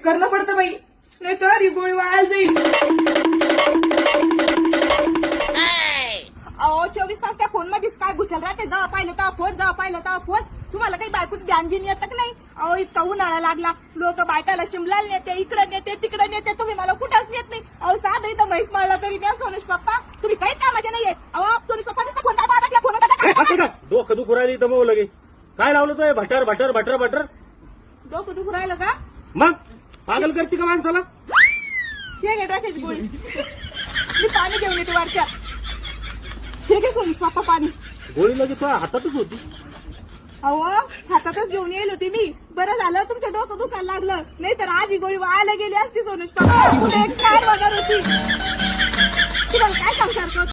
करणं पडतं बाई, नाही तर ही गोळी वाया जाईल. अहो 24 तास त्या फोन मध्येच काय घुसल राहते. जेव्हा पाहिलं तेव्हा फोन, जेव्हा पाहिलं तेव्हा फोन. तुम्हाला काही बायकोचं ध्यान घेऊन येतं का नाही? अहो इतका उन्हाळा लागला, लोक बायकाला शिमलाल नेते, इकडे नेते, तिकडे नेते, तुम्ही मला कुठंच नेत नाही. अहो साधं इथं म्हैस मारला तरी द्या सोनुष पप्पा, तुम्ही काहीच कामाचे नाहीये. अहो सोनुष पप्पा नुसतं फोन काय फोन असं का डोकं दुखू राहिली तर मग लगे काय लावलं तो भटर भटर भटर भटर. डोकं दुखू राहिलं का? मग पागल करते का माणसाला? हे घे टाकायची गोळी. मी पाणी घेऊन येते वरच्या. हे घे सोनुष पप्पा पाणी. गोळी लगे तुझ्या हातातच होती. अहो हातातच घेऊन येईल होती मी. बरं झालं तुमचं डोकं दुखायला लागलं, नाही तर आज ही गोळी वायाला गेली असती सोनुष पप्पा. कुठे एक्सपायर होणार होती. तुम्हाला काय सांगणार